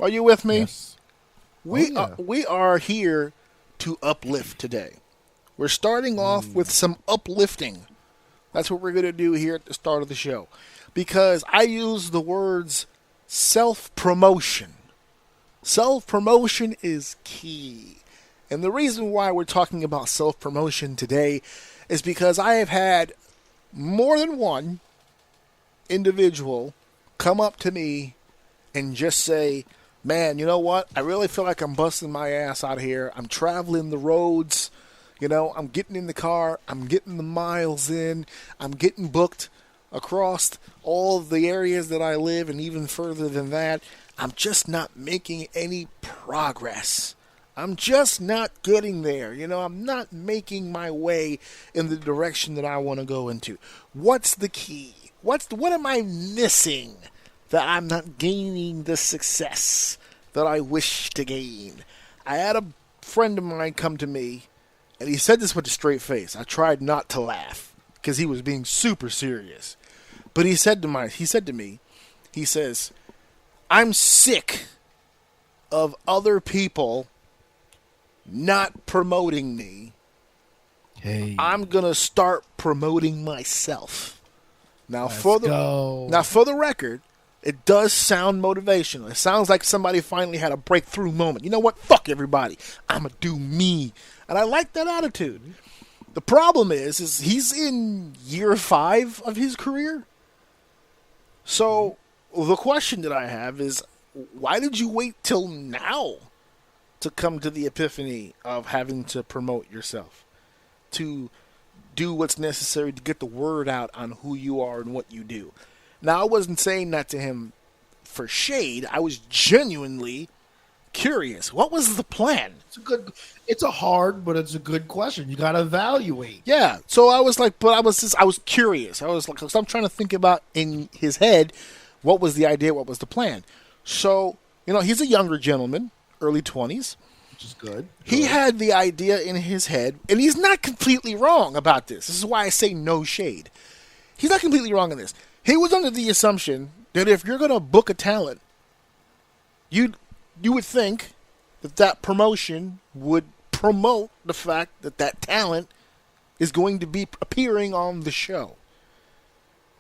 Are you with me? Yes. We are here to uplift today. We're starting off with some uplifting. That's what we're going to do here at the start of the show. Because I use the words self-promotion. Self-promotion is key. And the reason why we're talking about self-promotion today is because I have had more than one individual come up to me and just say, man, you know what? I really feel like I'm busting my ass out here. I'm traveling the roads. You know, I'm getting in the car. I'm getting the miles in. I'm getting booked across all the areas that I live and even further than that. I'm just not making any progress. I'm just not getting there. You know, I'm not making my way in the direction that I want to go into. What's the key? What am I missing that I'm not gaining the success that I wish to gain? I had a friend of mine come to me, and he said this with a straight face. I tried not to laugh because he was being super serious. But he said to me, he says, I'm sick of other people not promoting me. Hey. I'm going to start promoting myself. Now, Let's for go. the record, it does sound motivational. It sounds like somebody finally had a breakthrough moment. You know what? Fuck everybody. I'm going to do me. And I like that attitude. The problem is he's in year 5 of his career. So the question that I have is, why did you wait till now to come to the epiphany of having to promote yourself? To do what's necessary to get the word out on who you are and what you do. Now, I wasn't saying that to him for shade. I was genuinely curious. What was the plan? It's a hard, but it's a good question. You got to evaluate. Yeah. So I was like, I was curious. I was like, so I'm trying to think about in his head, what was the idea? What was the plan? So, you know, he's a younger gentleman, early 20s. Which is good. He had the idea in his head, and he's not completely wrong about this. This is why I say no shade. He's not completely wrong in this. He was under the assumption that if you're going to book a talent, you would think that promotion would promote the fact that talent is going to be appearing on the show.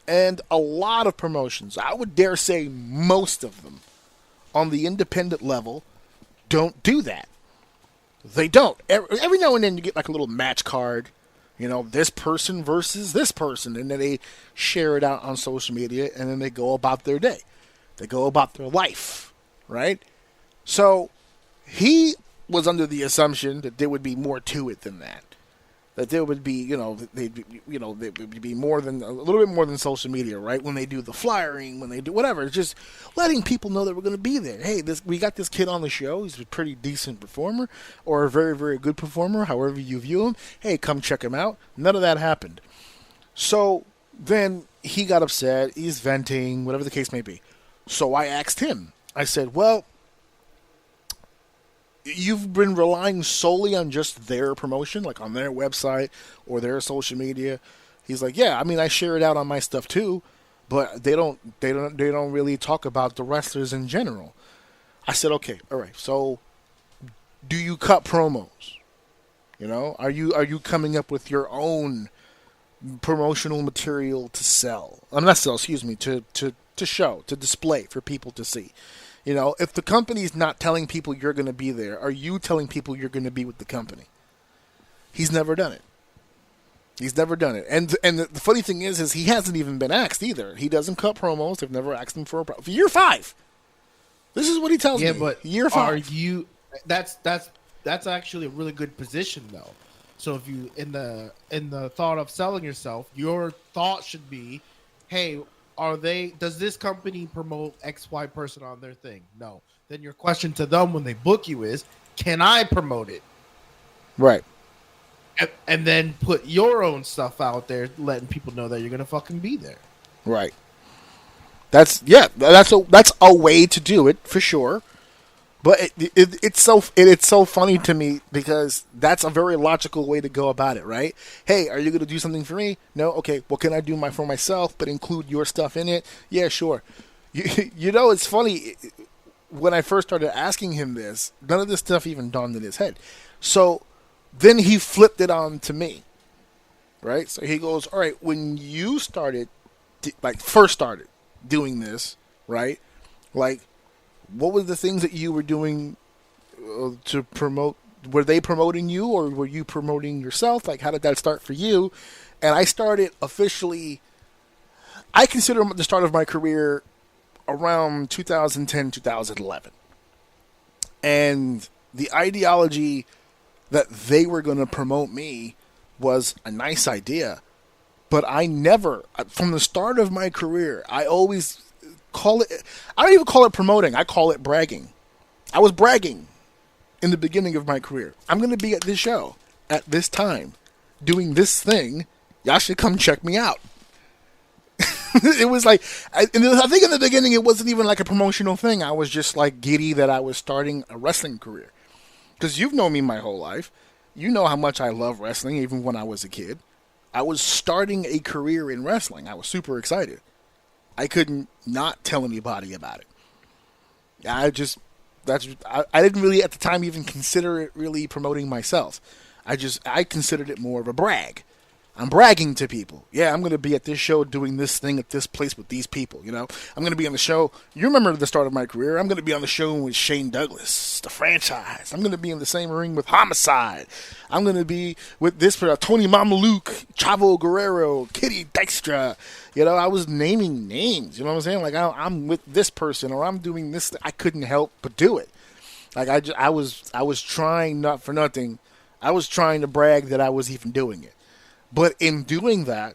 And a lot of promotions, I would dare say most of them, on the independent level, don't do that. They don't. Every now and then you get like a little match card, you know, this person versus this person, and then they share it out on social media, and then they go about their day. They go about their life, right? So he was under the assumption that there would be more to it than that. That there would be, there would be more than a little bit more than social media, right? When they do the flyering, when they do whatever, it's just letting people know that we're going to be there. Hey, we got this kid on the show. He's a pretty decent performer, or a very, very good performer, however you view him. Hey, come check him out. None of that happened. So then he got upset. He's venting, whatever the case may be. So I asked him. I said, well, you've been relying solely on just their promotion, like on their website or their social media. He's like, yeah, I mean, I share it out on my stuff too, but they don't really talk about the wrestlers in general. I said, okay, all right. So, do you cut promos? You know, are you coming up with your own promotional material to sell? Not sell, excuse me, to show, to display for people to see. You know, if the company's not telling people you're going to be there, are you telling people you're going to be with the company? He's never done it. He's never done it. And the funny thing is he hasn't even been asked either. He doesn't cut promos. They've never asked him for a promo. For year 5. This is what he tells me. Yeah, but year 5. Are you that's actually a really good position though. So if you in the thought of selling yourself, your thought should be, hey, does this company promote XY person on their thing? No. Then your question to them when they book you is, can I promote it? Right. And then put your own stuff out there, letting people know that you're gonna fucking be there. Right. That's a way to do it for sure. But it's so funny to me because that's a very logical way to go about it, right? Hey, are you going to do something for me? No? Okay, well, can I do for myself but include your stuff in it? Yeah, sure. You know, it's funny. when I first started asking him this, none of this stuff even dawned in his head. So then he flipped it on to me, right? So he goes, all right, when you started, first started doing this, right? Like, what were the things that you were doing to promote? Were they promoting you, or were you promoting yourself? Like, how did that start for you? And I started officially, I consider the start of my career around 2010, 2011. And the ideology that they were going to promote me was a nice idea. But I never, from the start of my career, I always call it, I don't even call it promoting, I call it bragging. I was bragging in the beginning of my career. I'm going to be at this show at this time doing this thing. Y'all should come check me out. It was like, I think in the beginning it wasn't even like a promotional thing. I was just like giddy that I was starting a wrestling career. Because you've known me my whole life. You know how much I love wrestling, even when I was a kid. I was starting a career in wrestling. I was super excited. I couldn't not tell anybody about it. I didn't really at the time even consider it really promoting myself. I considered it more of a brag. I'm bragging to people. Yeah, I'm going to be at this show doing this thing at this place with these people, you know. I'm going to be on the show. You remember the start of my career. I'm going to be on the show with Shane Douglas, the franchise. I'm going to be in the same ring with Homicide. I'm going to be with this Tony Mamaluke, Chavo Guerrero, Kitty Dykstra. You know, I was naming names. You know what I'm saying? Like, I'm with this person, or I'm doing this. I couldn't help but do it. Like, I was trying, not for nothing, I was trying to brag that I was even doing it. But in doing that,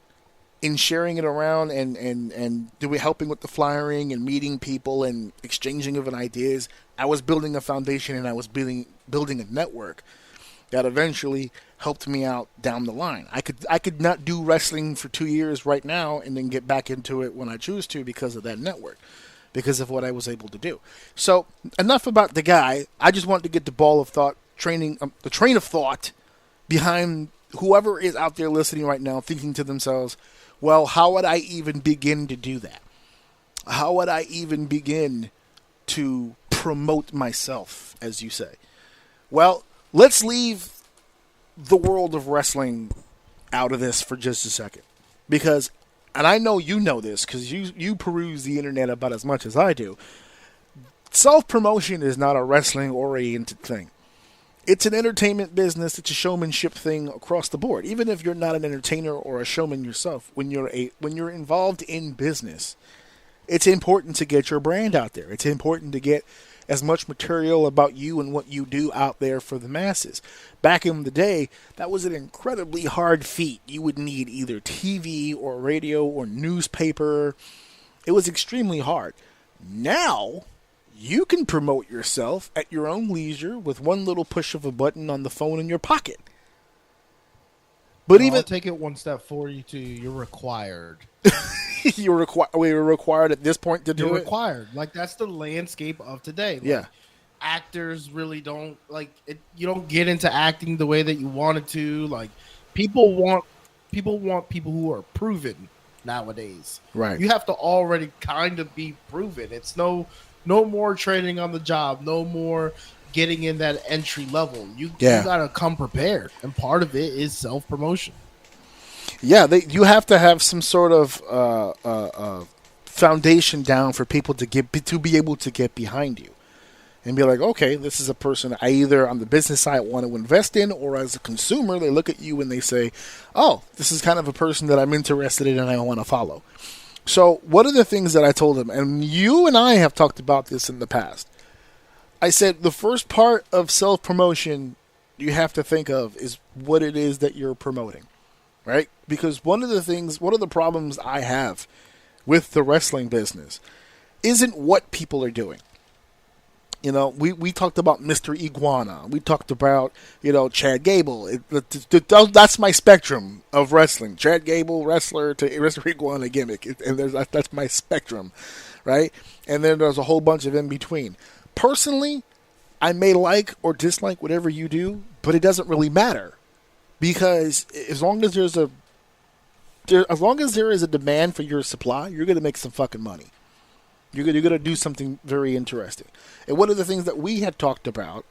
in sharing it around and helping with the flyering and meeting people and exchanging of ideas, I was building a foundation, and I was building a network that eventually helped me out down the line. I could not do wrestling for 2 years right now and then get back into it when I choose to because of that network, because of what I was able to do. So enough about the guy. I just wanted to get the ball of thought, the train of thought behind whoever is out there listening right now, thinking to themselves, well, how would I even begin to do that? How would I even begin to promote myself, as you say? Well, let's leave the world of wrestling out of this for just a second. Because, and I know you know this, because you peruse the internet about as much as I do, self-promotion is not a wrestling-oriented thing. It's an entertainment business. It's a showmanship thing across the board. Even if you're not an entertainer or a showman yourself, when you're involved in business, it's important to get your brand out there. It's important to get as much material about you and what you do out there for the masses. Back in the day, that was an incredibly hard feat. You would need either TV or radio or newspaper. It was extremely hard. Now, you can promote yourself at your own leisure with one little push of a button on the phone in your pocket. But I'll take it one step forward. You're required. We're required at this point to do it. You're required. Like, that's the landscape of today. Like, yeah. Actors really don't like it. You don't get into acting the way that you wanted to. Like, people want people who are proven nowadays. Right. You have to already kind of be proven. It's no more training on the job. No more getting in that entry level. You gotta come prepared, and part of it is self-promotion. Yeah, you have to have some sort of foundation down for people to be able to get behind you and be like, okay, this is a person I either on the business side want to invest in, or as a consumer, they look at you and they say, oh, this is kind of a person that I'm interested in and I want to follow. So one of the things that I told him, and you and I have talked about this in the past, I said the first part of self-promotion you have to think of is what it is that you're promoting, right? Because one of the problems I have with the wrestling business isn't what people are doing. You know, we talked about Mr. Iguana. We talked about, Chad Gable. That's my spectrum of wrestling. Chad Gable, wrestler, to Mr. Iguana gimmick. And that's my spectrum, right? And then there's a whole bunch of in between. Personally, I may like or dislike whatever you do, but it doesn't really matter. Because as long as there is a demand for your supply, you're going to make some fucking money. You're going to do something very interesting. And one of the things that we had talked about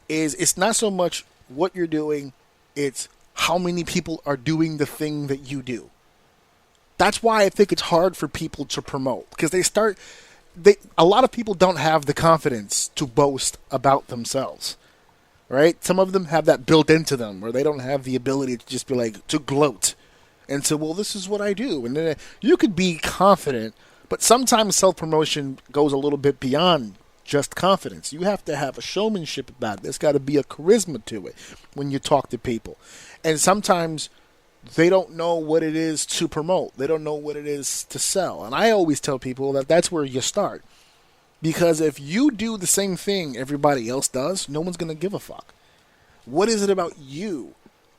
is it's not so much what you're doing, it's how many people are doing the thing that you do. That's why I think it's hard for people to promote, because a lot of people don't have the confidence to boast about themselves, right? Some of them have that built into them, where they don't have the ability to just be like, to gloat and say, well, this is what I do. And then you could be confident, but sometimes self-promotion goes a little bit beyond just confidence. You have to have a showmanship about it. There's got to be a charisma to it when you talk to people. And sometimes they don't know what it is to promote. They don't know what it is to sell. And I always tell people that that's where you start. Because if you do the same thing everybody else does, no one's going to give a fuck. What is it about you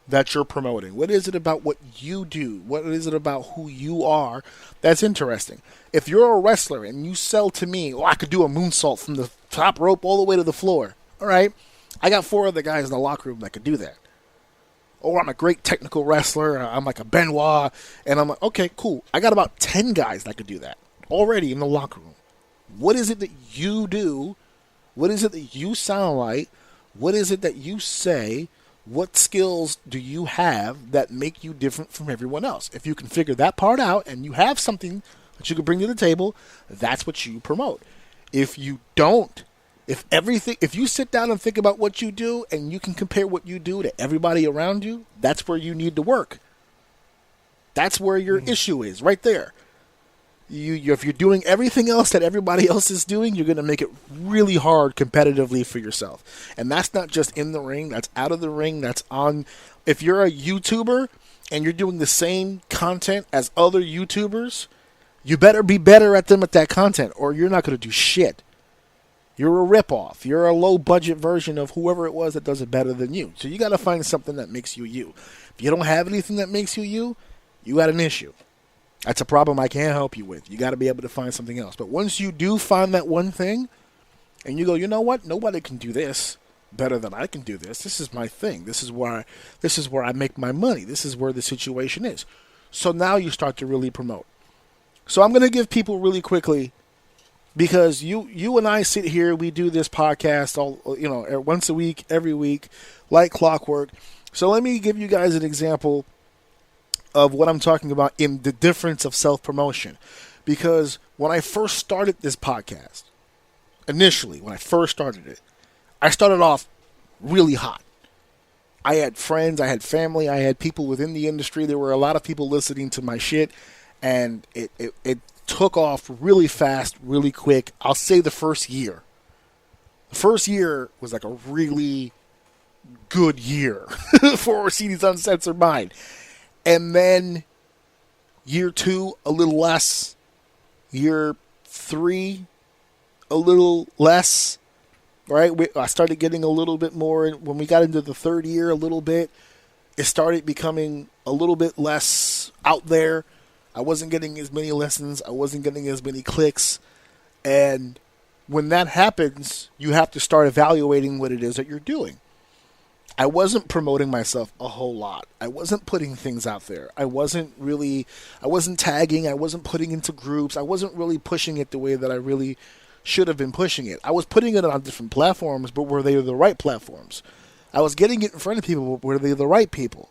that you're promoting? What is it about what you do? What is it about who you are that's interesting? If you're a wrestler and you sell to me, I could do a moonsault from the top rope all the way to the floor. All right, I got 4 other guys in the locker room that could do that. Or I'm a great technical wrestler. I'm like a Benoit. And I'm like, okay, cool. I got about 10 guys that could do that already in the locker room. What is it that you do? What is it that you sound like? What is it that you say? What skills do you have that make you different from everyone else? If you can figure that part out and you have something that you can bring to the table, that's what you promote. If you don't, if you sit down and think about what you do and you can compare what you do to everybody around you, that's where you need to work. That's where your issue is, right there. If you're doing everything else that everybody else is doing, you're going to make it really hard competitively for yourself. And that's not just in the ring, that's out of the ring, that's on. If you're a YouTuber and you're doing the same content as other YouTubers, you better be better at them at that content, or you're not going to do shit. You're a ripoff. You're a low-budget version of whoever it was that does it better than you. So you got to find something that makes you you. If you don't have anything that makes you you, you got an issue. That's a problem I can't help you with. You got to be able to find something else. But once you do find that one thing, and you go, you know what? Nobody can do this better than I can do this. This is my thing. This is where I make my money. This is where the situation is. So now you start to really promote. So I'm going to give people really quickly, because you and I sit here, we do this podcast once a week, every week, like clockwork. So let me give you guys an example of what I'm talking about in the difference of self-promotion. Because when I first started this podcast, initially, when I first started it, I started off really hot. I had friends, I had family, I had people within the industry. There were a lot of people listening to my shit, and it took off really fast, really quick. I'll say the first year. The first year was like a really good year for Orsini's Uncensored Mind. And then year 2, a little less. Year 3, a little less. Right? I started getting a little bit more. When we got into the 3rd year, a little bit, it started becoming a little bit less out there. I wasn't getting as many listens. I wasn't getting as many clicks. And when that happens, you have to start evaluating what it is that you're doing. I wasn't promoting myself a whole lot. I wasn't putting things out there. I wasn't tagging. I wasn't putting into groups. I wasn't really pushing it the way that I really should have been pushing it. I was putting it on different platforms, but were they the right platforms? I was getting it in front of people, but were they the right people?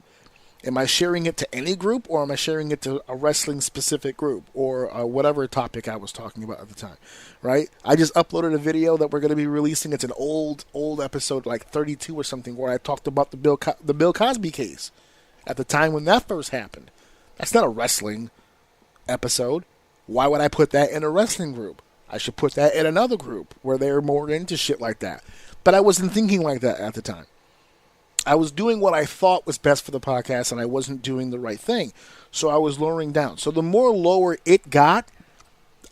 Am I sharing it to any group, or am I sharing it to a wrestling specific group, or whatever topic I was talking about at the time, right? I just uploaded a video that we're going to be releasing. It's an old episode, like 32 or something, where I talked about the Bill Cosby case at the time when that first happened. That's not a wrestling episode. Why would I put that in a wrestling group? I should put that in another group where they're more into shit like that. But I wasn't thinking like that at the time. I was doing what I thought was best for the podcast, and I wasn't doing the right thing. So I was lowering down. So the more lower it got,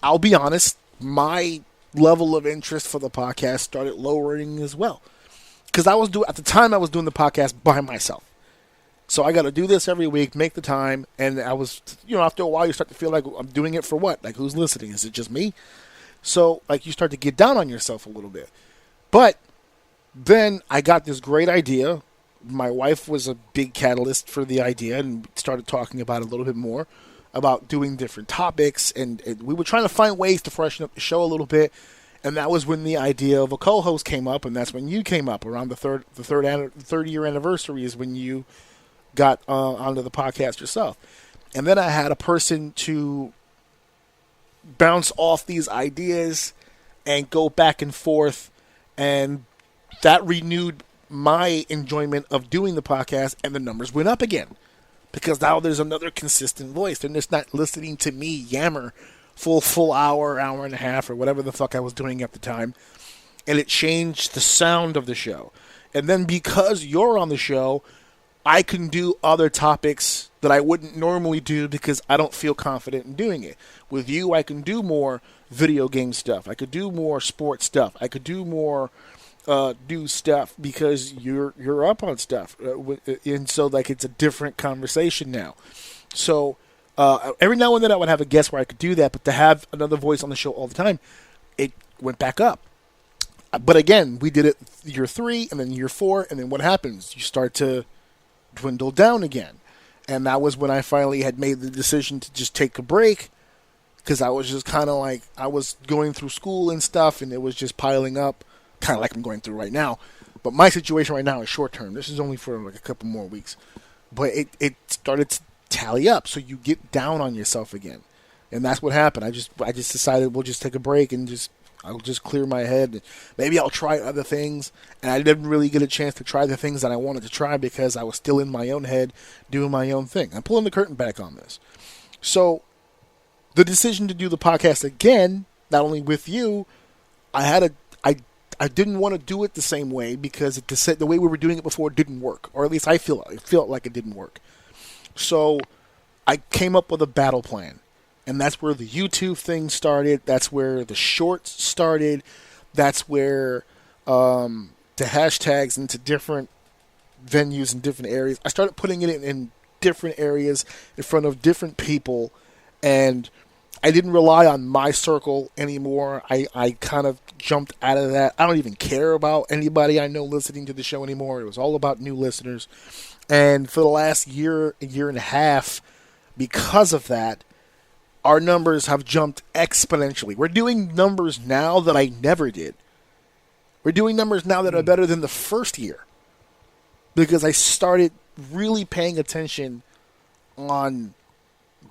I'll be honest, my level of interest for the podcast started lowering as well. Because at the time I was doing the podcast by myself. So I got to do this every week, make the time, and I was, after a while you start to feel like, I'm doing it for what? Like, who's listening? Is it just me? So, like, you start to get down on yourself a little bit. But then I got this great idea. My wife was a big catalyst for the idea and started talking about it a little bit more. about doing different topics, and we were trying to find ways to freshen up the show a little bit. And that was when the idea of a co-host came up, and that's when you came up around the third year anniversary is when you got onto the podcast yourself. And then I had a person to bounce off these ideas and go back and forth, and that renewed my enjoyment of doing the podcast, and the numbers went up again because now there's another consistent voice. They're just not listening to me yammer full hour and a half, or whatever the fuck I was doing at the time, and it changed the sound of the show. And then because you're on the show, I can do other topics that I wouldn't normally do because I don't feel confident in doing it. With you, I can do more video game stuff. I could do more sports stuff. I could do more do stuff because you're up on stuff, and so like it's a different conversation now. So every now and then I would have a guest where I could do that, but to have another voice on the show all the time, it went back up. But again, we did it year 3 and then year 4, and then what happens? You start to dwindle down again. And that was when I finally had made the decision to just take a break, because I was just kind of like, I was going through school and stuff, and it was just piling up, kind of like I'm going through right now. But my situation right now is short term. This is only for like a couple more weeks. But it started to tally up, so you get down on yourself again. And that's what happened. I just decided we'll just take a break and I'll just clear my head. Maybe I'll try other things. And I didn't really get a chance to try the things that I wanted to try because I was still in my own head doing my own thing. I'm pulling the curtain back on this. So the decision to do the podcast again, not only with you, I didn't want to do it the same way because the way we were doing it before didn't work. Or at least I felt like it didn't work. So I came up with a battle plan. And that's where the YouTube thing started. That's where the shorts started. That's where the hashtags into different venues and different areas. I started putting it in different areas in front of different people. And I didn't rely on my circle anymore. I kind of jumped out of that. I don't even care about anybody I know listening to the show anymore. It was all about new listeners. And for the last year and a half, because of that, our numbers have jumped exponentially. We're doing numbers now that I never did. We're doing numbers now that are better than the first year. Because I started really paying attention on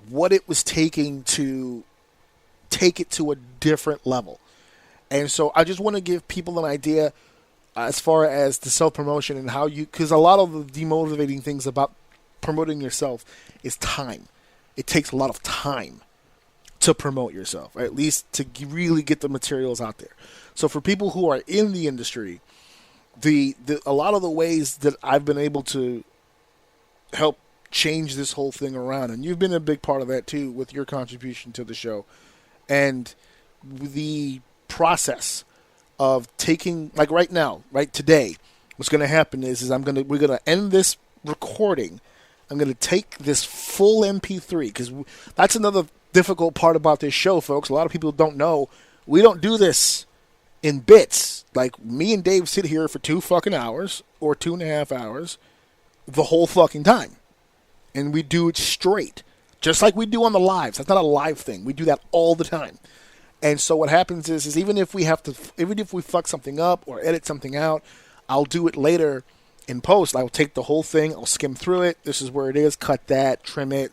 what it was taking to take it to a different level. And so I just want to give people an idea as far as the self-promotion and how you... Because a lot of the demotivating things about promoting yourself is time. It takes a lot of time to promote yourself, or at least to really get the materials out there. So for people who are in the industry, a lot of the ways that I've been able to help change this whole thing around, and you've been a big part of that too with your contribution to the show, and the process of taking, like right now, right today, what's going to happen is we're going to end this recording. I'm going to take this full MP3, because that's another difficult part about this show, folks. A lot of people don't know. We don't do this in bits. Like, me and Dave sit here for 2 fucking hours or 2.5 hours the whole fucking time. And we do it straight. Just like we do on the lives. That's not a live thing. We do that all the time. And so what happens is even if we fuck something up or edit something out, I'll do it later in post. I'll take the whole thing, I'll skim through it. This is where it is. Cut that, trim it,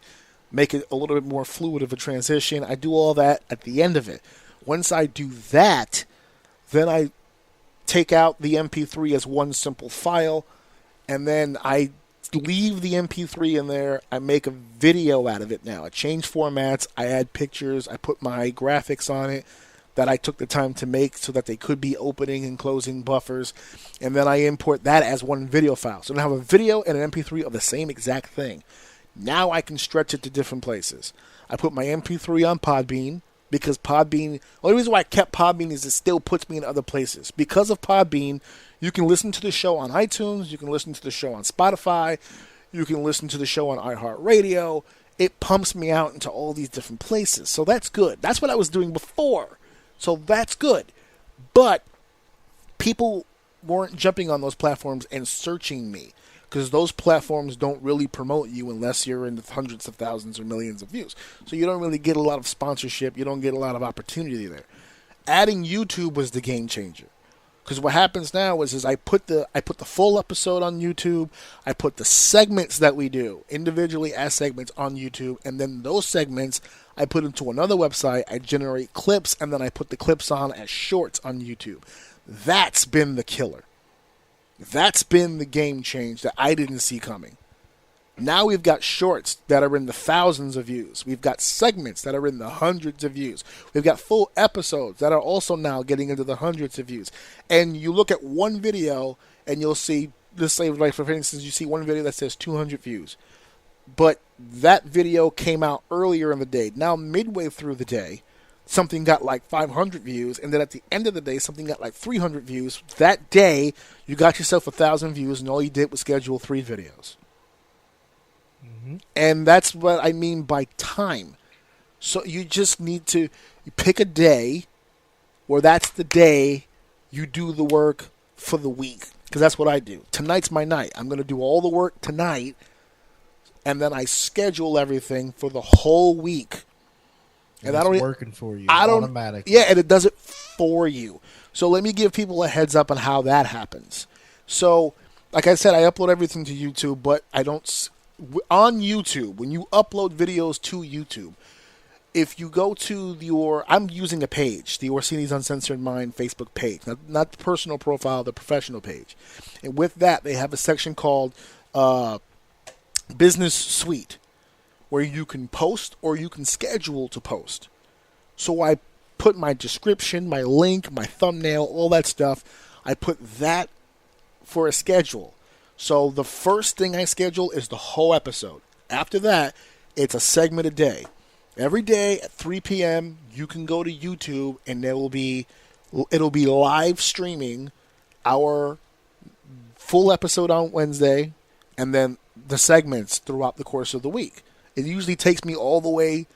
make it a little bit more fluid of a transition. I do all that at the end of it. Once I do that, then I take out the MP3 as one simple file, and then I leave the MP3 in there. I make a video out of it now. I change formats. I add pictures. I put my graphics on it that I took the time to make so that they could be opening and closing buffers, and then I import that as one video file. So I have a video and an MP3 of the same exact thing. Now I can stretch it to different places. I put my MP3 on Podbean, because Podbean, the only reason why I kept Podbean is it still puts me in other places. Because of Podbean, you can listen to the show on iTunes, you can listen to the show on Spotify, you can listen to the show on iHeartRadio. It pumps me out into all these different places. So that's good. That's what I was doing before. So that's good. But people weren't jumping on those platforms and searching me. because those platforms don't really promote you unless you're in the hundreds of thousands or millions of views. So you don't really get a lot of sponsorship. You don't get a lot of opportunity there. Adding YouTube was the game changer. Because what happens now is I put the full episode on YouTube. I put the segments that we do individually as segments on YouTube, and then those segments I put into another website. I generate clips, and then I put the clips on as shorts on YouTube. That's been the killer. That's been the game change that I didn't see coming. Now we've got shorts that are in the thousands of views. We've got segments that are in the hundreds of views. We've got full episodes that are also now getting into the hundreds of views. And you look at one video and you'll see, let's say, like for instance, you see one video that says 200 views. But that video came out earlier in the day. Now midway through the day, something got like 500 views. And then at the end of the day, something got like 300 views. That day, you got yourself 1,000 views and all you did was schedule 3 videos. And that's what I mean by time. So you just need to pick a day where that's the day you do the work for the week. Because that's what I do. Tonight's my night. I'm going to do all the work tonight. And then I schedule everything for the whole week. And it's working for you automatically. Yeah, and it does it for you. So let me give people a heads up on how that happens. So, like I said, I upload everything to YouTube, but I don't... On YouTube, when you upload videos to YouTube, if you go to I'm using a page, the Orsini's Uncensored Mind Facebook page, not the personal profile, the professional page. And with that, they have a section called Business Suite, where you can post or you can schedule to post. So I put my description, my link, my thumbnail, all that stuff. I put that for a schedule. So the first thing I schedule is the whole episode. After that, it's a segment a day. Every day at 3 p.m., you can go to YouTube and it'll be live streaming our full episode on Wednesday and then the segments throughout the course of the week. It usually takes me all the way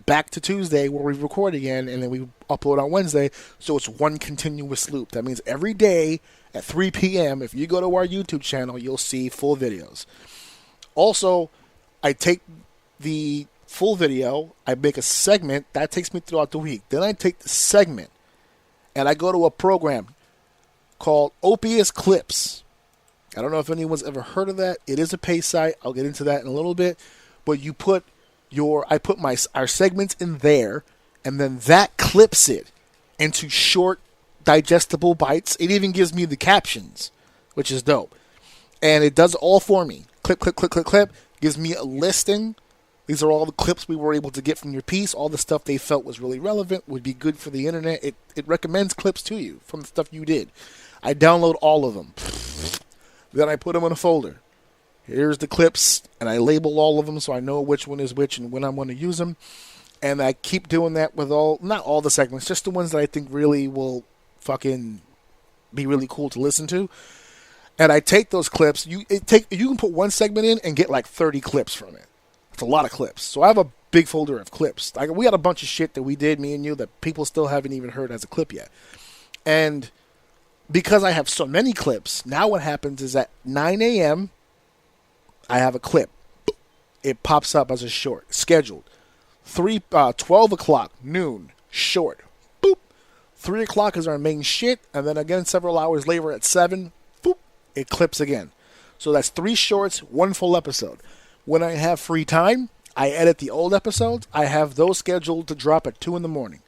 back to Tuesday where we record again and then we upload on Wednesday. So it's one continuous loop. That means every day at 3 p.m., if you go to our YouTube channel, you'll see full videos. Also, I take the full video, I make a segment, that takes me throughout the week. Then I take the segment, and I go to a program called OPS Clips. I don't know if anyone's ever heard of that. It is a pay site. I'll get into that in a little bit. But I put our segments in there, and then that clips it into short, digestible bites. It even gives me the captions, which is dope. And it does all for me. Clip, clip, clip, clip, clip. Gives me a listing. These are all the clips we were able to get from your piece. All the stuff they felt was really relevant, would be good for the internet. It recommends clips to you from the stuff you did. I download all of them. Then I put them in a folder. Here's the clips, and I label all of them so I know which one is which and when I'm going to use them. And I keep doing that with not all the segments, just the ones that I think really will fucking be really cool to listen to. And I take those clips. You can put one segment in and get like 30 clips from it. It's a lot of clips. So I have a big folder of clips. We got a bunch of shit that we did, me and you, that people still haven't even heard as a clip yet. And because I have so many clips, now what happens is at 9 a.m., I have a clip. It pops up as a short, scheduled. 12 o'clock, noon, short. 3 o'clock is our main shit, and then again several hours later at 7, boop, it clips again. So that's 3 shorts, 1 full episode. When I have free time, I edit the old episodes. I have those scheduled to drop at 2 in the morning.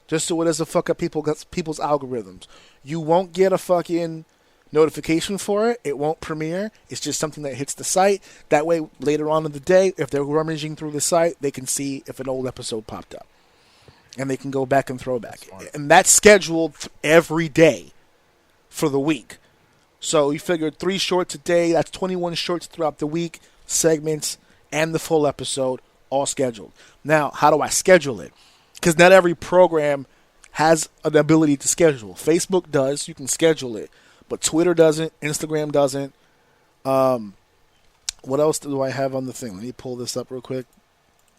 Just so it doesn't fuck up people's algorithms. You won't get a fucking notification for it. It won't premiere. It's just something that hits the site. That way, later on in the day, if they're rummaging through the site, they can see if an old episode popped up. And they can go back and throw back. And that's scheduled every day for the week. So you figured 3 shorts a day. That's 21 shorts throughout the week, segments, and the full episode, all scheduled. Now, how do I schedule it? Because not every program has an ability to schedule. Facebook does. You can schedule it. But Twitter doesn't. Instagram doesn't. What else do I have on the thing? Let me pull this up real quick.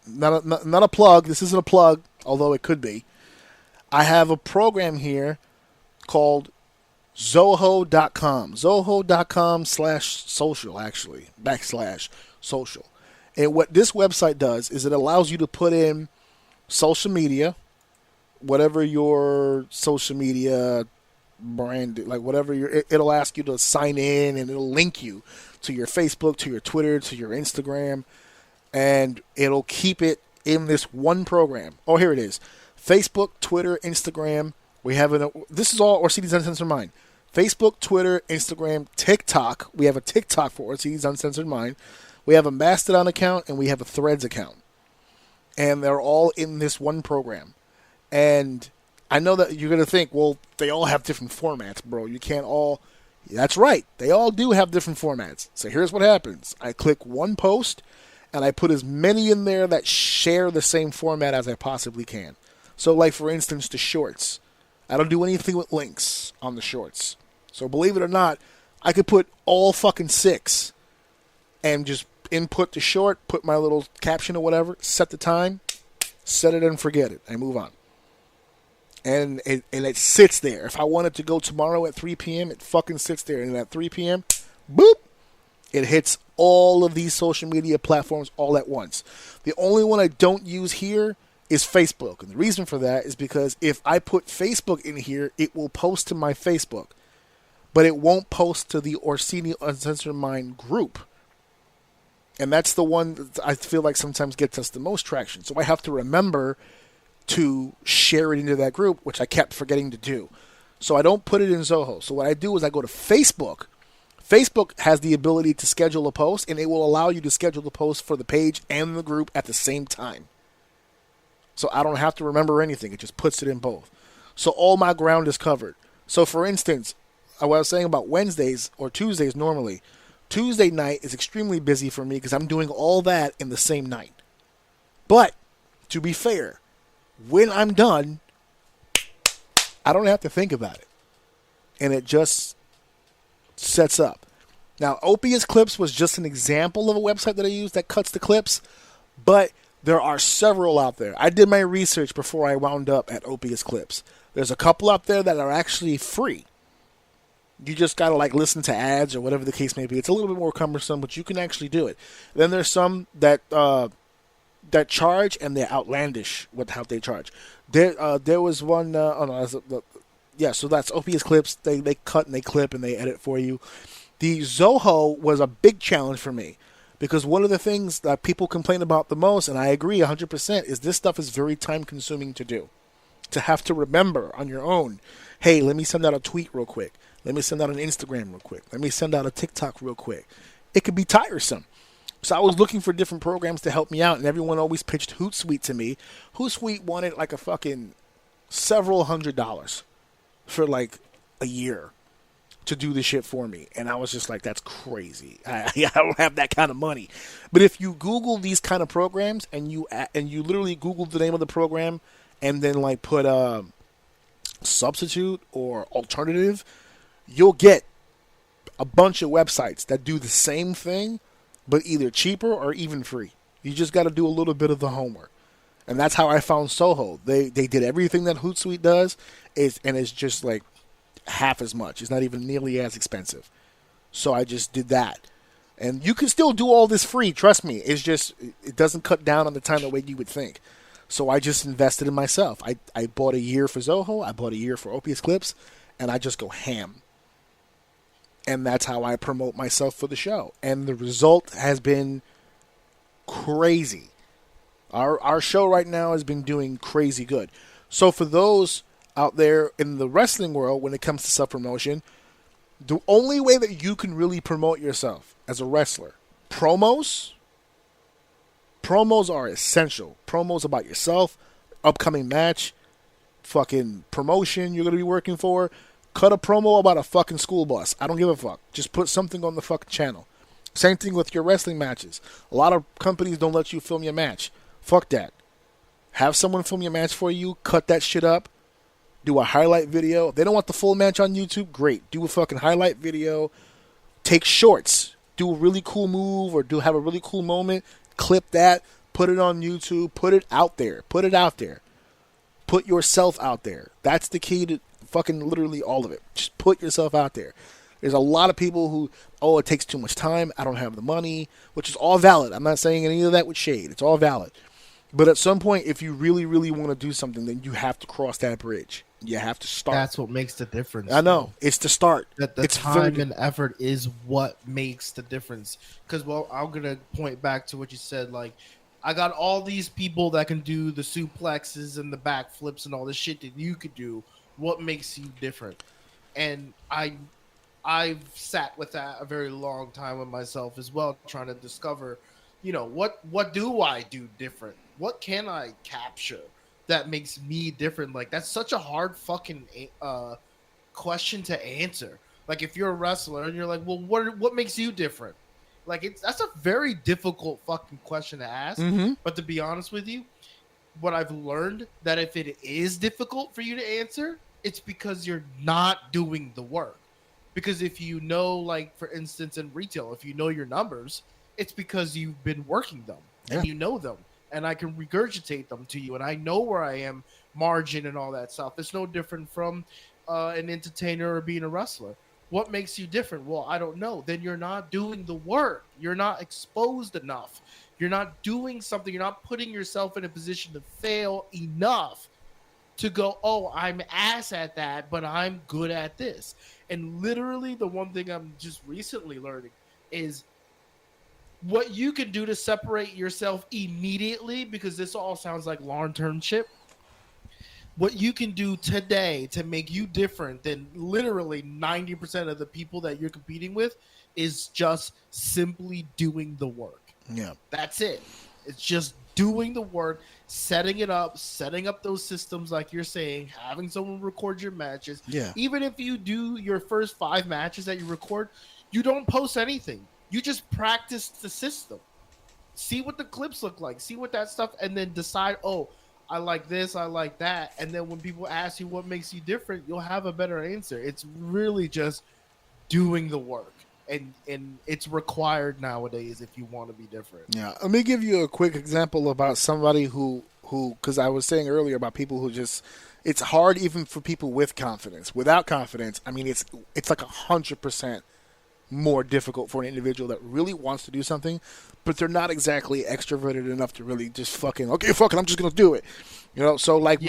Not a plug. This isn't a plug, although it could be. I have a program here called Zoho.com. Zoho.com/social, actually. /social. And what this website does is it allows you to put in social media, whatever your social media brand, like whatever it'll ask you to sign in, and it'll link you to your Facebook, to your Twitter, to your Instagram, and it'll keep it in this one program. Oh, here it is. Facebook, Twitter, Instagram. We have this is all Orsini's Uncensored Mind. Facebook, Twitter, Instagram, TikTok. We have a TikTok for Orsini's Uncensored Mind. We have a Mastodon account, and we have a Threads account. And they're all in this one program. And I know that you're going to think, well, they all have different formats, bro. You can't all... That's right. They all do have different formats. So here's what happens. I click one post, and I put as many in there that share the same format as I possibly can. So, like, for instance, the shorts. I don't do anything with links on the shorts. So, believe it or not, I could put all fucking 6 and just input the short, put my little caption or whatever, set the time, set it and forget it. I move on. And it sits there. If I want it to go tomorrow at 3 p.m., it fucking sits there. And at 3 p.m., boop, it hits all of these social media platforms all at once. The only one I don't use here is Facebook. And the reason for that is because if I put Facebook in here, it will post to my Facebook. But it won't post to the Orsini Uncensored Mind group. And that's the one that I feel like sometimes gets us the most traction. So I have to remember to share it into that group, which I kept forgetting to do. So I don't put it in Zoho. So what I do is I go to Facebook. Facebook has the ability to schedule a post, and it will allow you to schedule the post for the page and the group at the same time. So I don't have to remember anything. It just puts it in both. So all my ground is covered. So for instance, what I was saying about Wednesdays or Tuesdays normally, Tuesday night is extremely busy for me because I'm doing all that in the same night. But, to be fair, when I'm done, I don't have to think about it. And it just sets up. Now, Opius Clips was just an example of a website that I use that cuts the clips, but there are several out there. I did my research before I wound up at Opius Clips. There's a couple out there that are actually free. You just got to listen to ads or whatever the case may be. It's a little bit more cumbersome, but you can actually do it. Then there's some that charge, and they're outlandish with how they charge. There was one, so that's Opius Clips. They cut and they clip and they edit for you. The Zoho was a big challenge for me because one of the things that people complain about the most, and I agree 100%, is this stuff is very time consuming to do. To have to remember on your own, hey, let me send out a tweet real quick. Let me send out an Instagram real quick. Let me send out a TikTok real quick. It could be tiresome. So I was looking for different programs to help me out, and everyone always pitched Hootsuite to me. Hootsuite wanted a fucking several $100s for a year to do the shit for me. And I was just like, that's crazy. I don't have that kind of money. But if you Google these kind of programs and you literally Google the name of the program and then put substitute or alternative, you'll get a bunch of websites that do the same thing, but either cheaper or even free. You just got to do a little bit of the homework. And that's how I found Soho. They did everything that Hootsuite does, and it's just half as much. It's not even nearly as expensive. So I just did that. And you can still do all this free, trust me. It's just, it doesn't cut down on the time the way you would think. So I just invested in myself. I bought a year for Zoho, I bought a year for Opius Clips, and I just go ham. And that's how I promote myself for the show. And the result has been crazy. Our show right now has been doing crazy good. So for those out there in the wrestling world, when it comes to self-promotion, the only way that you can really promote yourself as a wrestler, promos are essential. Promos about yourself, upcoming match, fucking promotion you're going to be working for. Cut a promo about a fucking school bus. I don't give a fuck. Just put something on the fucking channel. Same thing with your wrestling matches. A lot of companies don't let you film your match. Fuck that. Have someone film your match for you. Cut that shit up. Do a highlight video. If they don't want the full match on YouTube, great. Do a fucking highlight video. Take shorts. Do a really cool move or have a really cool moment. Clip that. Put it on YouTube. Put it out there. Put it out there. Put yourself out there. That's the key Fucking literally all of it. Just put yourself out there. There's a lot of people who, oh, it takes too much time. I don't have the money, which is all valid. I'm not saying any of that with shade. It's all valid. But at some point, if you really, really want to do something, then you have to cross that bridge. You have to start. That's what makes the difference. I know. It's the start. That the time and effort is what makes the difference. Because, well, I'm going to point back to what you said. Like, I got all these people that can do the suplexes and the backflips and all the shit that you could do. What makes you different? And I've sat with that a very long time with myself as well, trying to discover, what do I do different? What can I capture that makes me different? Like, that's such a hard fucking question to answer. Like, if you're a wrestler and you're like, well, what makes you different? Like, that's a very difficult fucking question to ask. Mm-hmm. But to be honest with you, what I've learned, that if it is difficult for you to answer, it's because you're not doing the work. Because if you know, like, for instance, in retail, if you know your numbers, it's because you've been working them and you know them. And I can regurgitate them to you. And I know where I am, margin and all that stuff. It's no different from an entertainer or being a wrestler. What makes you different? Well, I don't know. Then you're not doing the work. You're not exposed enough. You're not doing something. You're not putting yourself in a position to fail enough to go, oh, I'm ass at that, but I'm good at this. And literally the one thing I'm just recently learning is what you can do to separate yourself immediately, because this all sounds like long-term shit. What you can do today to make you different than literally 90% of the people that you're competing with is just simply doing the work. Yeah. That's it. It's just doing the work, setting it up, setting up those systems like you're saying, having someone record your matches. Yeah. Even if you do your first 5 matches that you record, you don't post anything. You just practice the system. See what the clips look like. See what that stuff, and then decide, oh, I like this, I like that. And then when people ask you what makes you different, you'll have a better answer. It's really just doing the work. And it's required nowadays if you want to be different. Yeah. Let me give you a quick example about somebody who because I was saying earlier about people who just, it's hard even for people with confidence. Without confidence, I mean, it's like 100% more difficult for an individual that really wants to do something, but they're not exactly extroverted enough to really just fucking, okay, fuck it, I'm just going to do it. So like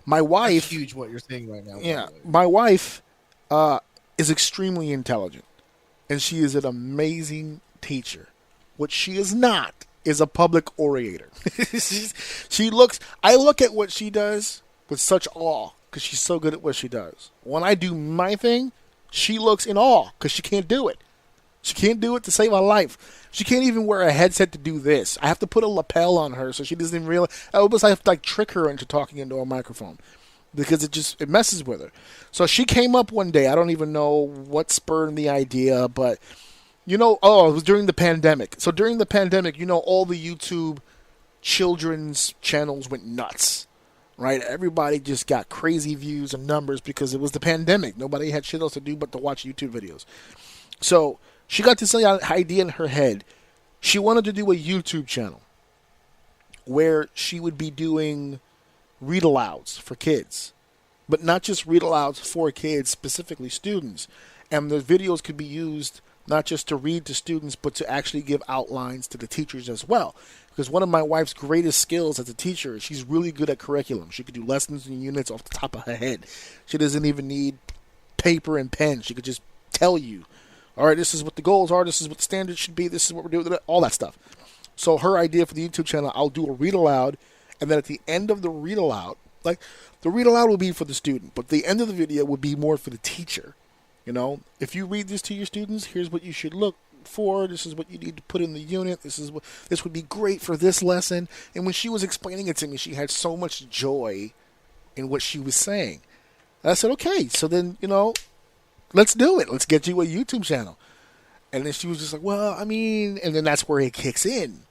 my wife. That's huge what you're saying right now. Yeah. My wife is extremely intelligent. And she is an amazing teacher. What she is not is a public orator. I look at what she does with such awe because she's so good at what she does. When I do my thing, she looks in awe because she can't do it. She can't do it to save her life. She can't even wear a headset to do this. I have to put a lapel on her so she doesn't realize. I almost have to trick her into talking into a microphone. Because it messes with her. So she came up one day. I don't even know what spurred the idea, but it was during the pandemic. So during the pandemic, all the YouTube children's channels went nuts, right? Everybody just got crazy views and numbers because it was the pandemic. Nobody had shit else to do but to watch YouTube videos. So she got this idea in her head. She wanted to do a YouTube channel where she would be doing read-alouds for kids, but not just read-alouds for kids, specifically students. And the videos could be used not just to read to students, but to actually give outlines to the teachers as well. Because one of my wife's greatest skills as a teacher is she's really good at curriculum. She could do lessons and units off the top of her head. She doesn't even need paper and pen. She could just tell you, all right, this is what the goals are, this is what the standards should be, this is what we're doing, all that stuff. So her idea for the YouTube channel, I'll do a read-aloud. And then at the end of the read-aloud, like the read-aloud will be for the student, but the end of the video would be more for the teacher. If you read this to your students, here's what you should look for. This is what you need to put in the unit. This would be great for this lesson. And when she was explaining it to me, she had so much joy in what she was saying. And I said, okay, so then, let's do it. Let's get you a YouTube channel. And then she was just like, well, I mean, and then that's where it kicks in.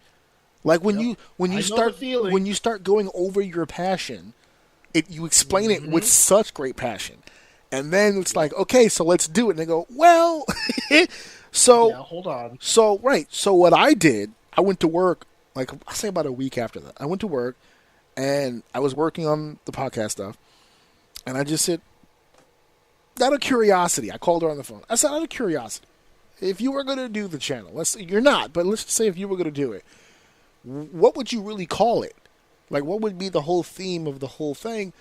Like when you start going over your passion, you explain it with such great passion, and then it's like, okay, so let's do it. And they go, well, so hold on. So right, so what I did, I went to work. Like I say about a week after that, I went to work, and I was working on the podcast stuff, and I just said, out of curiosity, I called her on the phone. I said, out of curiosity, if you were going to do the channel, you're not, but let's just say if you were going to do it, what would you really call it? Like, what would be the whole theme of the whole thing?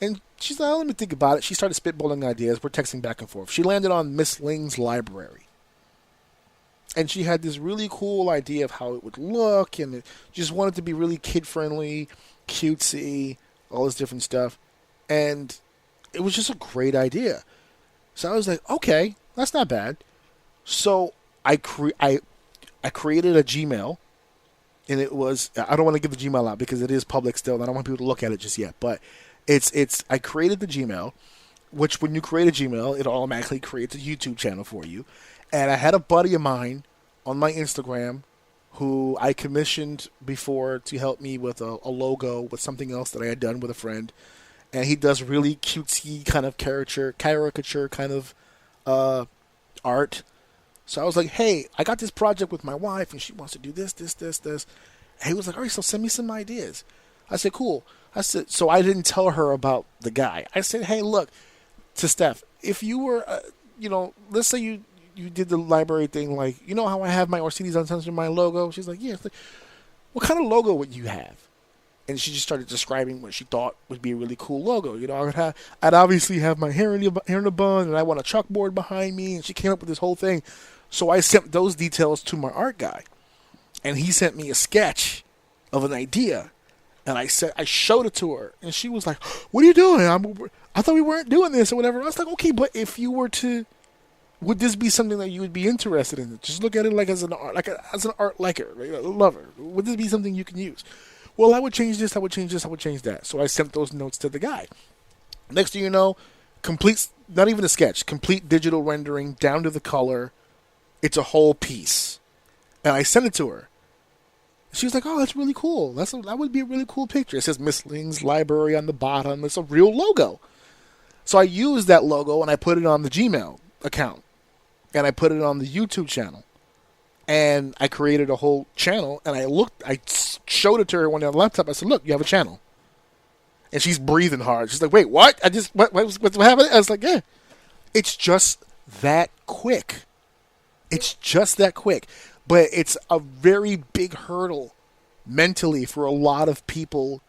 And she's like, oh, let me think about it. She started spitballing ideas. We're texting back and forth. She landed on Miss Ling's library. And she had this really cool idea of how it would look, and it just wanted to be really kid-friendly, cutesy, all this different stuff. And it was just a great idea. So I was like, okay, that's not bad. So I created a Gmail, and it was, I don't want to give the Gmail out because it is public still, and I don't want people to look at it just yet. But I created the Gmail, which when you create a Gmail, it automatically creates a YouTube channel for you. And I had a buddy of mine on my Instagram who I commissioned before to help me with a logo with something else that I had done with a friend. And he does really cutesy kind of caricature kind of art. So I was like, hey, I got this project with my wife, and she wants to do this. And he was like, all right, so send me some ideas. I said, cool. I said, so I didn't tell her about the guy. I said, hey, look, to Steph, if you were, let's say you did the library thing, like, you know how I have my Orsini's Uncensored my logo? She's like, yeah. Like, what kind of logo would you have? And she just started describing what she thought would be a really cool logo. You know, I'd obviously have my hair in a bun, and I want a chalkboard behind me, and she came up with this whole thing. So I sent those details to my art guy, and he sent me a sketch of an idea, and I showed it to her, and she was like, what are you doing? I thought we weren't doing this or whatever. I was like, okay, but if you were to, would this be something that you would be interested in? Just look at it like as an art liker, right? A lover. Would this be something you can use? Well, I would change this, I would change this, I would change that. So I sent those notes to the guy. Next thing you know, complete, not even a sketch, complete digital rendering down to the color. It's a whole piece. And I sent it to her. She was like, oh, that's really cool. That would be a really cool picture. It says Miss Ling's Library on the bottom. It's a real logo. So I used that logo and I put it on the Gmail account. And I put it on the YouTube channel. And I created a whole channel, and I showed it to her on the laptop. I said, look, you have a channel. And she's breathing hard. She's like, wait, what? What happened? I was like, yeah. It's just that quick. It's just that quick. But it's a very big hurdle mentally for a lot of people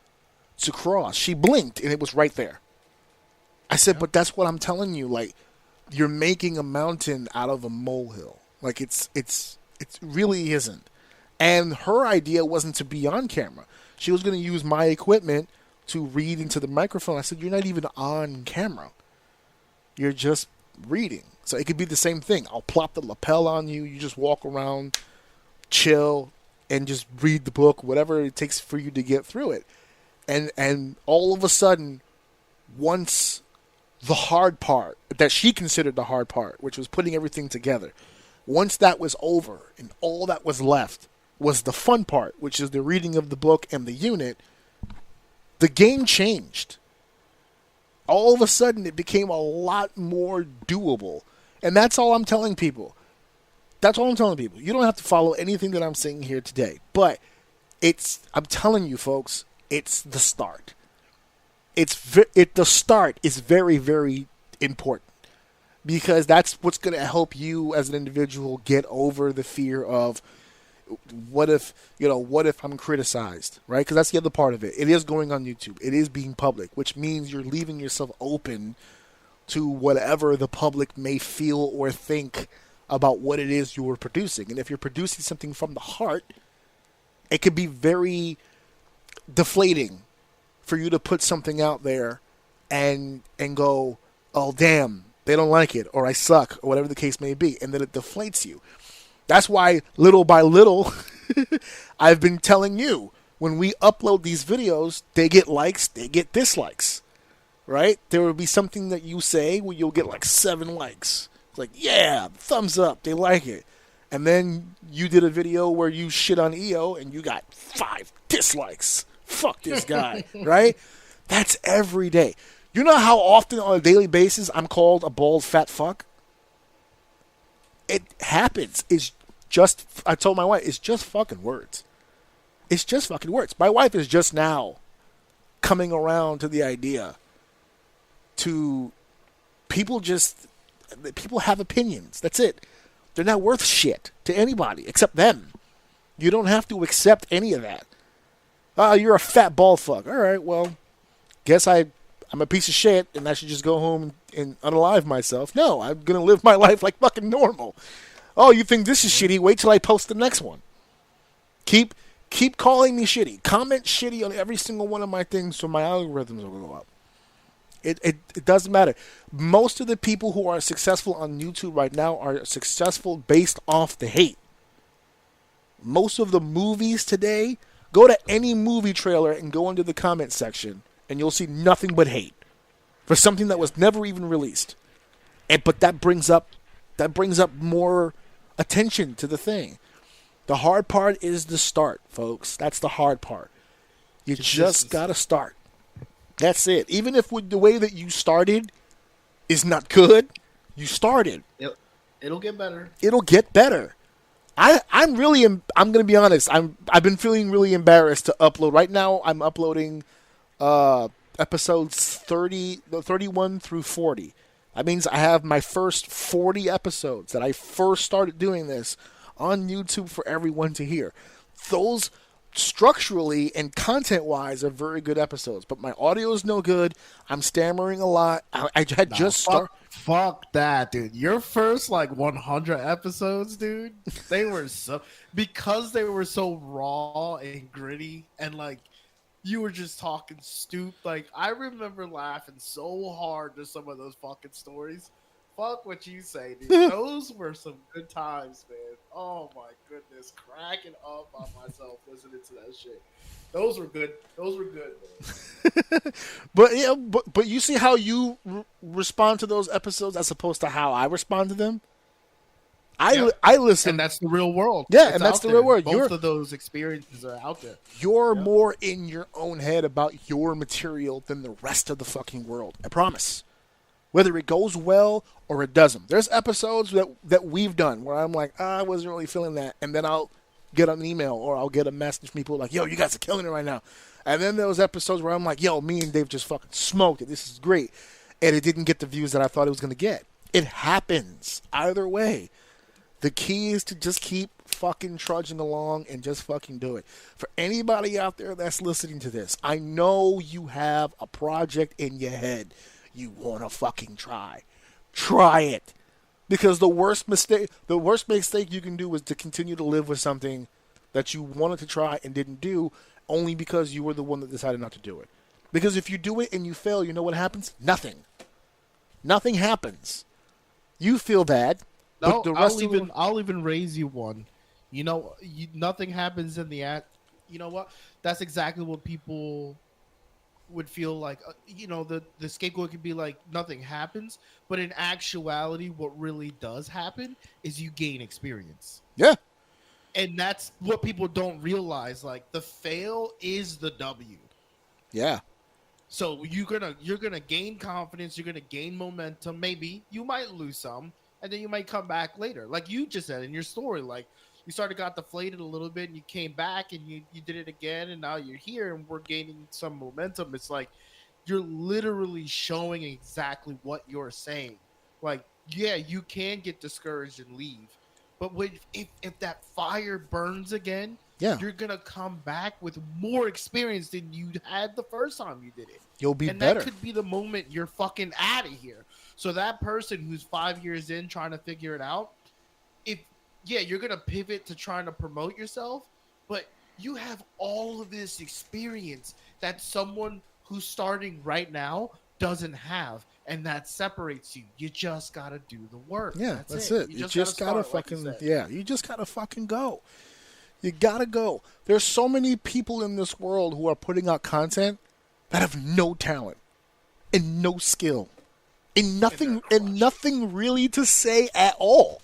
to cross. She blinked, and it was right there. I said, but that's what I'm telling you. Like, you're making a mountain out of a molehill. Like, it really isn't. And her idea wasn't to be on camera. She was going to use my equipment to read into the microphone. I said, you're not even on camera. You're just reading. So it could be the same thing. I'll plop the lapel on you. You just walk around, chill, and just read the book, whatever it takes for you to get through it. And all of a sudden, once the hard part, that she considered the hard part, which was putting everything together, once that was over and all that was left was the fun part, which is the reading of the book and the unit, the game changed. All of a sudden, it became a lot more doable. And that's all I'm telling people. That's all I'm telling people. You don't have to follow anything that I'm saying here today. But I'm telling you, folks, it's the start. The start is very, very important. Because that's what's going to help you as an individual get over the fear of what if I'm criticized, right? Because that's the other part of it. It is going on YouTube. It is being public, which means you're leaving yourself open to whatever the public may feel or think about what it is you are producing. And if you're producing something from the heart, it could be very deflating for you to put something out there and go, oh, damn, they don't like it, or I suck, or whatever the case may be, and then it deflates you. That's why, little by little, I've been telling you, when we upload these videos, they get likes, they get dislikes, right? There will be something that you say where you'll get like 7 likes. It's like, yeah, thumbs up, they like it. And then you did a video where you shit on EO, and you got 5 dislikes. Fuck this guy, right? That's every day. You know how often on a daily basis I'm called a bald fat fuck? It happens. I told my wife, it's just fucking words. It's just fucking words. My wife is just now coming around to the idea to People have opinions. That's it. They're not worth shit to anybody except them. You don't have to accept any of that. You're a fat bald fuck. All right, well, guess I'm a piece of shit and I should just go home and unalive myself. No, I'm going to live my life like fucking normal. Oh, you think this is shitty? Wait till I post the next one. Keep calling me shitty. Comment shitty on every single one of my things so my algorithms will go up. It doesn't matter. Most of the people who are successful on YouTube right now are successful based off the hate. Most of the movies today, go to any movie trailer and go into the comment section and you'll see nothing but hate for something that was never even released. But that brings up more attention to the thing. The hard part is the start, folks. That's the hard part. You just got to start. That's it. Even if the way that you started is not good, you started. It'll get better. It'll get better. I'm going to be honest. I've been feeling really embarrassed to upload. Right now, I'm uploading episodes 31 through 40. That means I have my first 40 episodes that I first started doing this on YouTube for everyone to hear. Those structurally and content-wise are very good episodes, but my audio is no good. I'm stammering a lot. I had just started. Fuck that, dude. Your first 100 episodes, dude, they were so raw and gritty and you were just talking stupid. I remember laughing so hard to some of those fucking stories. Fuck what you say, dude. Those were some good times, man. Oh my goodness, cracking up on myself listening to that shit. Those were good. Those were good, man. but you see how you respond to those episodes as opposed to how I respond to them. I listen, and that's the real world. Yeah, it's and that's the real world. Both of those experiences are out there. You're more in your own head about your material than the rest of the fucking world. I promise. Whether it goes well or it doesn't. There's episodes that we've done where I'm like, I wasn't really feeling that. And then I'll get an email or I'll get a message from people like, yo, you guys are killing it right now. And then there was episodes where I'm like, yo, me and Dave just fucking smoked it. This is great. And it didn't get the views that I thought it was going to get. It happens either way. The key is to just keep fucking trudging along and just fucking do it. For anybody out there that's listening to this, I know you have a project in your head you want to fucking try. Try it. Because the worst mistake you can do is to continue to live with something that you wanted to try and didn't do only because you were the one that decided not to do it. Because if you do it and you fail, you know what happens? Nothing. Nothing happens. You feel bad. No, I'll even raise you one. You know, nothing happens in the act. You know what? That's exactly what people would feel like. The scapegoat could be like nothing happens, but in actuality, what really does happen is you gain experience. Yeah, and that's what people don't realize. The fail is the W. Yeah. So you're gonna gain confidence. You're gonna gain momentum. Maybe you might lose some. And then you might come back later. Like you just said in your story, you got deflated a little bit and you came back and you did it again and now you're here and we're gaining some momentum. It's like you're literally showing exactly what you're saying. Yeah, you can get discouraged and leave. But if that fire burns again, you're going to come back with more experience than you had the first time you did it. You'll be and better. That could be the moment you're fucking out of here. So that person who's 5 years in trying to figure it out, you're going to pivot to trying to promote yourself, but you have all of this experience that someone who's starting right now doesn't have, and that separates you. You just got to do the work. Yeah, that's it. You just got to fucking, you just got to fucking go. You got to go. There's so many people in this world who are putting out content that have no talent and no skill. And nothing really to say at all.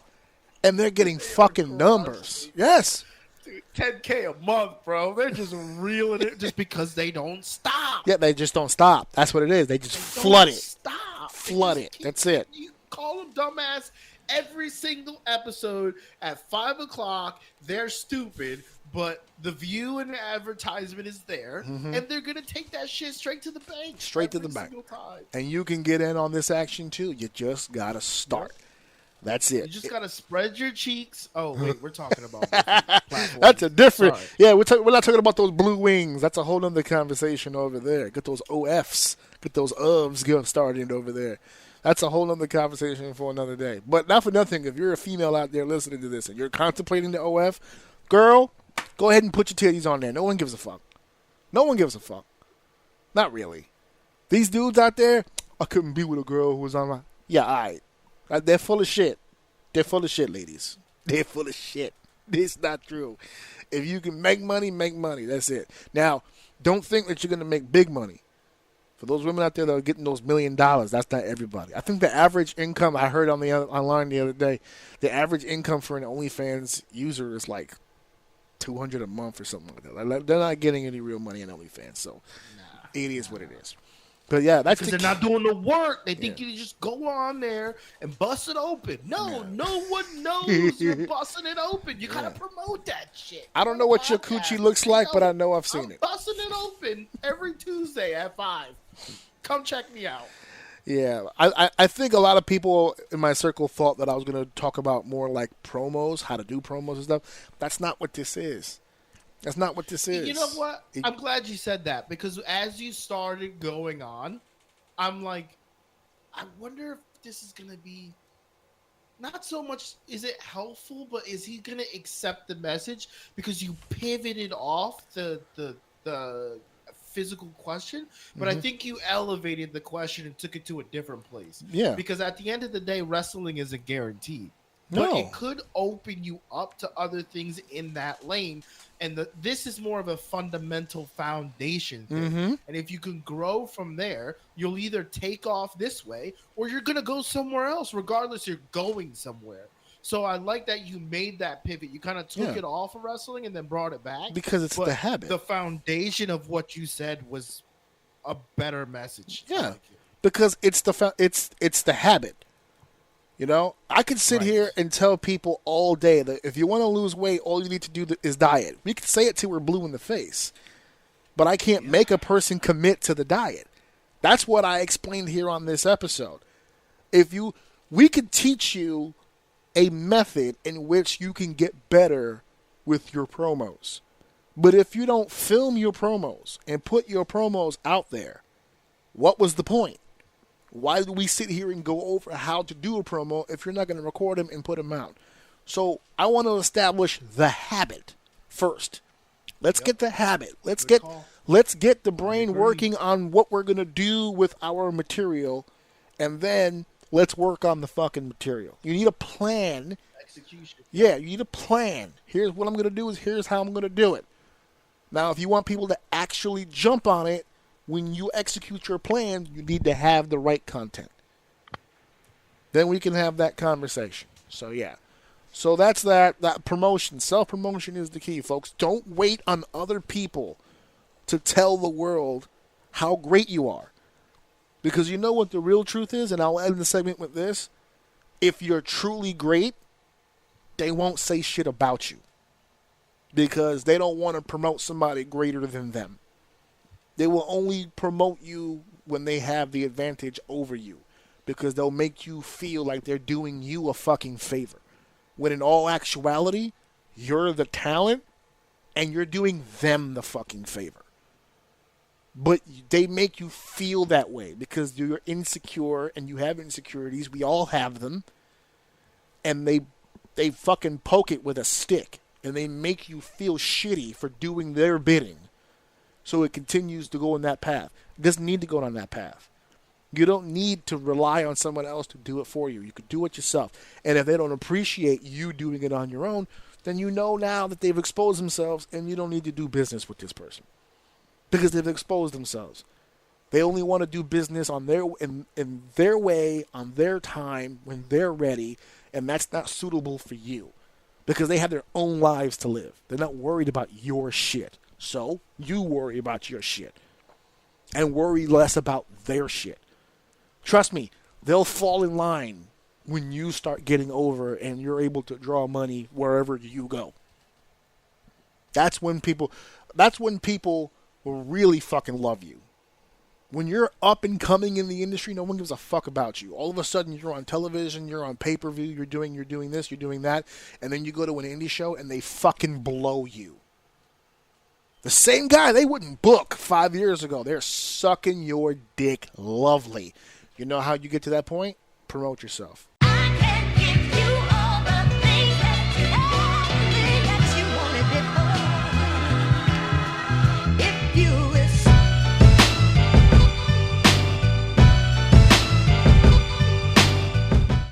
And they're getting fucking numbers. Yes. Dude, $10K a month, bro. They're just reeling it just because they don't stop. Yeah, they just don't stop. That's what it is. They just flood it. Stop. Flood it. That's it. You call them dumbass every single episode at 5 o'clock. They're stupid, but the view and the advertisement is there, and they're gonna take that shit straight to the bank, straight to the bank. And you can get in on this action too. You just gotta start. Yep. That's it. You just gotta spread your cheeks. Oh wait, we're talking about platforms. That's a different. Sorry. Yeah, we're not talking about those blue wings. That's a whole other conversation over there. Get those OFs, get those UVs started over there. That's a whole other conversation for another day. But not for nothing, if you're a female out there listening to this and you're contemplating the OF, girl, go ahead and put your titties on there. No one gives a fuck. No one gives a fuck. Not really. These dudes out there, I couldn't be with a girl who was on my... Yeah, all right. They're full of shit. They're full of shit, ladies. They're full of shit. It's not true. If you can make money, make money. That's it. Now, don't think that you're going to make big money. For those women out there that are getting those $1 million, that's not everybody. I think the average income, I heard online the other day, the average income for an OnlyFans user is like $200 a month or something like that. Like, they're not getting any real money in OnlyFans, so it is what it is. But yeah, that's because they're not doing the work. They think you just go on there and bust it open. No, no one knows you're busting it open. You gotta promote that shit. I don't know what your coochie looks like, but I know I've seen it. Busting it open every Tuesday at 5. Come check me out. Yeah, I think a lot of people in my circle thought that I was going to talk about more like promos, how to do promos and stuff. That's not what this is. That's not what this is. You know what? I'm glad you said that, because as you started going on, I'm like, I wonder if this is going to be not so much, is it helpful, but is he going to accept the message? Because you pivoted off the physical question, but I think you elevated the question and took it to a different place. Yeah. Because at the end of the day, wrestling isn't guaranteed. But it could open you up to other things in that lane. And this is more of a fundamental foundation thing. And if you can grow from there, you'll either take off this way or you're going to go somewhere else. Regardless, you're going somewhere. So I like that you made that pivot. You kind of took it off of wrestling and then brought it back. Because it's the habit. The foundation of what you said was a better message. Yeah, because it's the habit. You know, I could sit here and tell people all day that if you want to lose weight, all you need to do is diet. We could say it till we're blue in the face, but I can't make a person commit to the diet. That's what I explained here on this episode. We could teach you a method in which you can get better with your promos. But if you don't film your promos and put your promos out there, what was the point? Why do we sit here and go over how to do a promo if you're not going to record them and put them out? So I want to establish the habit first. Let's get the habit. Let's get the brain working on what we're going to do with our material, and then let's work on the fucking material. You need a plan. Execution. Yeah, you need a plan. Here's what I'm going to do. Here's how I'm going to do it. Now, if you want people to actually jump on it, when you execute your plan, you need to have the right content. Then we can have that conversation. So, yeah. So that's that promotion. Self-promotion is the key, folks. Don't wait on other people to tell the world how great you are. Because you know what the real truth is, and I'll end the segment with this. If you're truly great, they won't say shit about you. Because they don't want to promote somebody greater than them. They will only promote you when they have the advantage over you, because they'll make you feel like they're doing you a fucking favor. When in all actuality, you're the talent and you're doing them the fucking favor. But they make you feel that way because you're insecure and you have insecurities. We all have them. And they fucking poke it with a stick and they make you feel shitty for doing their bidding. So it continues to go in that path. It doesn't need to go on that path. You don't need to rely on someone else to do it for you. You can do it yourself. And if they don't appreciate you doing it on your own, then you know now that they've exposed themselves and you don't need to do business with this person. Because they've exposed themselves. They only want to do business on in their way, on their time, when they're ready, and that's not suitable for you. Because they have their own lives to live. They're not worried about your shit. So, you worry about your shit. And worry less about their shit. Trust me, they'll fall in line when you start getting over and you're able to draw money wherever you go. That's when people will really fucking love you. When you're up and coming in the industry, no one gives a fuck about you. All of a sudden, you're on television, you're on pay-per-view, you're doing this, you're doing that, and then you go to an indie show and they fucking blow you. The same guy they wouldn't book 5 years ago. They're sucking your dick lovely. You know how you get to that point? Promote yourself.